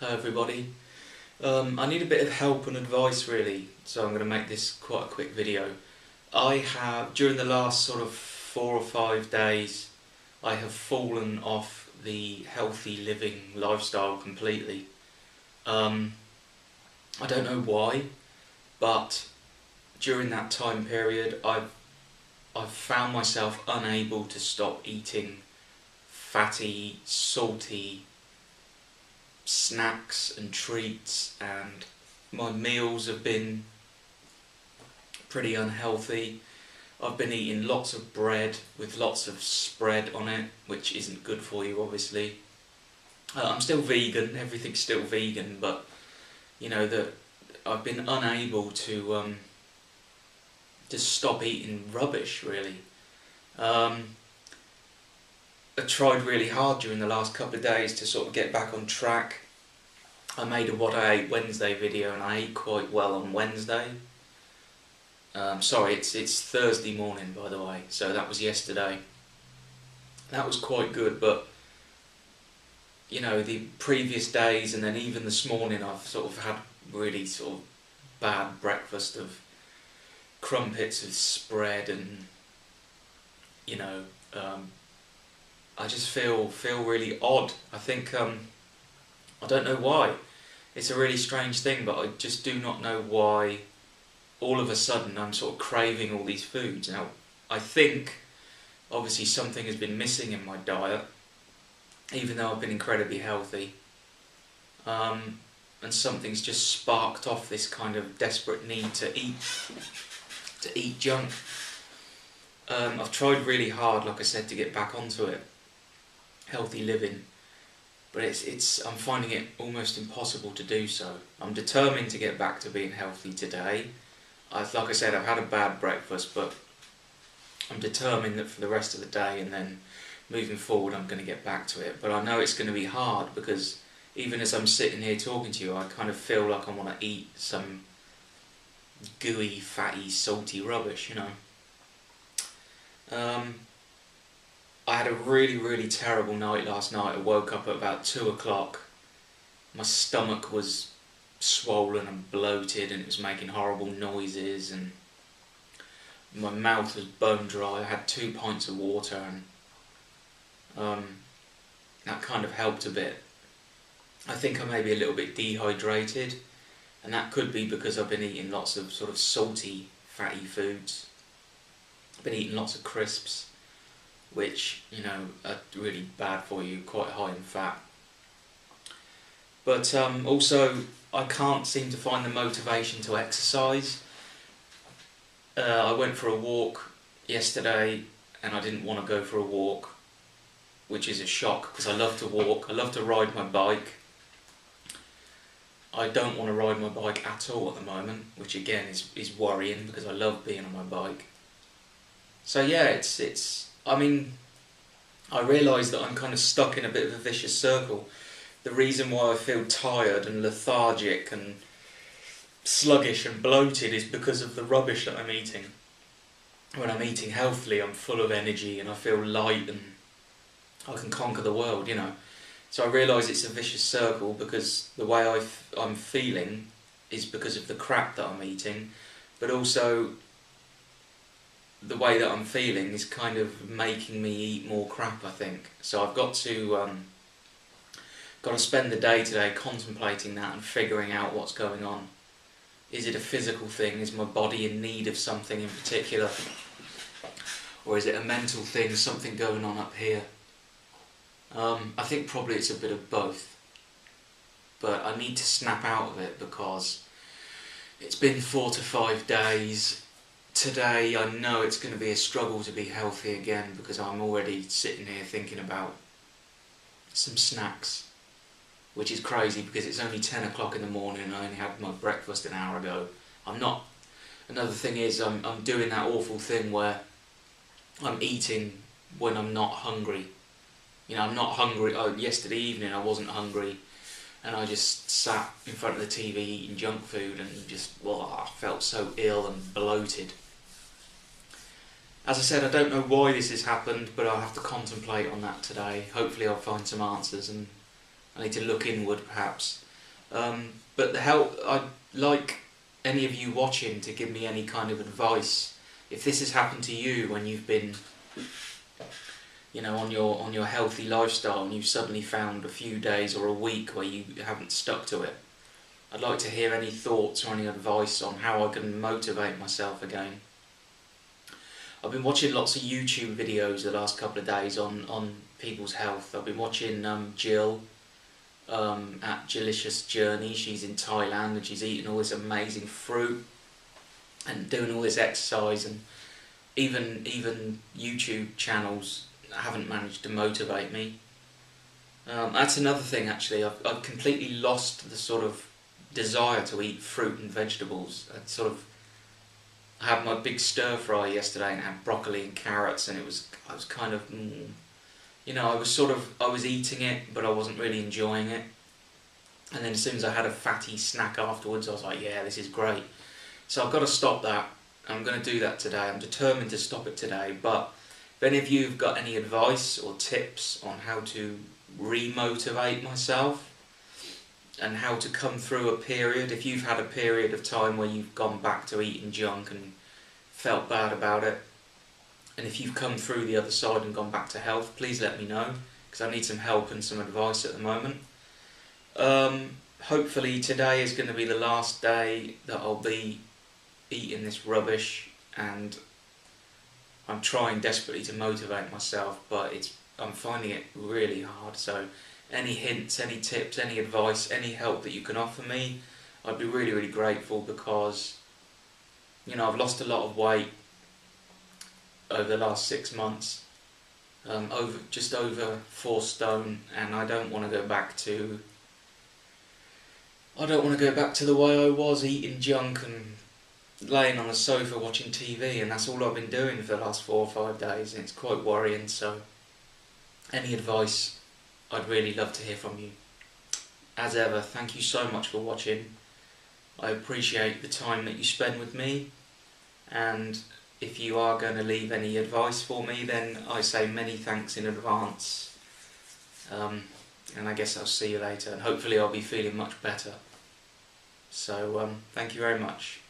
Hi everybody. I need a bit of help and advice really, so I'm going to make this quite a quick video. During the last sort of 4 or 5 days, I have fallen off the healthy living lifestyle completely. I don't know why, but during that time period I've found myself unable to stop eating fatty, salty snacks and treats, and my meals have been pretty unhealthy. I've been eating lots of bread with lots of spread on it, which isn't good for you obviously. I'm still vegan, everything's still vegan, but you know that I've been unable to stop eating rubbish really. I tried really hard during the last couple of days to sort of get back on track. I made a What I Ate Wednesday video and I ate quite well on Wednesday. Sorry, it's Thursday morning by the way, so that was yesterday. That was quite good, but you know, the previous days and then even this morning I've sort of had really sort of bad breakfast of crumpets with spread, and you know, I just feel really odd. I think I don't know why. It's a really strange thing, but I just do not know why all of a sudden I'm sort of craving all these foods. Now, I think obviously something has been missing in my diet, even though I've been incredibly healthy, and something's just sparked off this kind of desperate need to eat junk. I've tried really hard, like I said, to get back onto it, healthy living, but I'm finding it almost impossible to do so. I'm determined to get back to being healthy today. Like I said, I've had a bad breakfast, but I'm determined that for the rest of the day and then moving forward I'm going to get back to it. But I know it's going to be hard, because even as I'm sitting here talking to you, I kind of feel like I want to eat some gooey, fatty, salty rubbish, you know. I had a really terrible night last night. I woke up at about 2 o'clock. My stomach was swollen and bloated and it was making horrible noises, and my mouth was bone dry. I had 2 pints of water, and that kind of helped a bit. I think I may be a little bit dehydrated, and that could be because I've been eating lots of sort of salty, fatty foods. I've been eating lots of crisps, which, you know, are really bad for you, quite high in fat. But also, I can't seem to find the motivation to exercise. I went for a walk yesterday and I didn't want to go for a walk, which is a shock because I love to walk, I love to ride my bike. I don't want to ride my bike at all at the moment, which again is worrying because I love being on my bike. So yeah, I mean, I realise that I'm kind of stuck in a bit of a vicious circle. The reason why I feel tired and lethargic and sluggish and bloated is because of the rubbish that I'm eating. When I'm eating healthily, I'm full of energy and I feel light and I can conquer the world, you know. So I realise it's a vicious circle because the way I'm feeling is because of the crap that I'm eating, but also the way that I'm feeling is kind of making me eat more crap, I think. So I've got to spend the day today contemplating that and figuring out what's going on. Is it a physical thing? Is my body in need of something in particular? Or is it a mental thing, something going on up here? I think probably it's a bit of both. But I need to snap out of it because it's been 4 to 5 days. Today I know it's going to be a struggle to be healthy again because I'm already sitting here thinking about some snacks, which is crazy because it's only 10 o'clock in the morning and I only had my breakfast an hour ago. Another thing is I'm doing that awful thing where I'm eating when I'm not hungry. You know, I'm not hungry. Yesterday evening I wasn't hungry and I just sat in front of the TV eating junk food and just, I felt so ill and bloated. As I said, I don't know why this has happened, but I'll have to contemplate on that today. Hopefully I'll find some answers, and I need to look inward perhaps. But the help, I'd like any of you watching to give me any kind of advice. If this has happened to you when you've been, you know, on your healthy lifestyle and you've suddenly found a few days or a week where you haven't stuck to it, I'd like to hear any thoughts or any advice on how I can motivate myself again. I've been watching lots of YouTube videos the last couple of days on people's health. I've been watching Jill at Delicious Journey. She's in Thailand and she's eating all this amazing fruit and doing all this exercise, and even YouTube channels haven't managed to motivate me. That's another thing actually. I've completely lost the sort of desire to eat fruit and vegetables. I had my big stir fry yesterday and had broccoli and carrots, and I was kind of, you know, I was eating it, but I wasn't really enjoying it. And then as soon as I had a fatty snack afterwards, I was like, yeah, this is great. So I've got to stop that. I'm going to do that today. I'm determined to stop it today. But if any of you have got any advice or tips on how to re-motivate myself and how to come through a period, if you've had a period of time where you've gone back to eating junk and felt bad about it, and if you've come through the other side and gone back to health, please let me know, because I need some help and some advice at the moment. Hopefully today is going to be the last day that I'll be eating this rubbish, and I'm trying desperately to motivate myself, but I'm finding it really hard. So any hints, any tips, any advice, any help that you can offer me, I'd be really, really grateful, because, you know, I've lost a lot of weight over the last 6 months, just over 4 stone, and I don't want to go back to the way I was, eating junk and laying on the sofa watching TV, and that's all I've been doing for the last 4 or 5 days, and it's quite worrying. So any advice, I'd really love to hear from you. As ever, thank you so much for watching. I appreciate the time that you spend with me, and if you are going to leave any advice for me, then I say many thanks in advance. And I guess I'll see you later, and hopefully I'll be feeling much better. So thank you very much.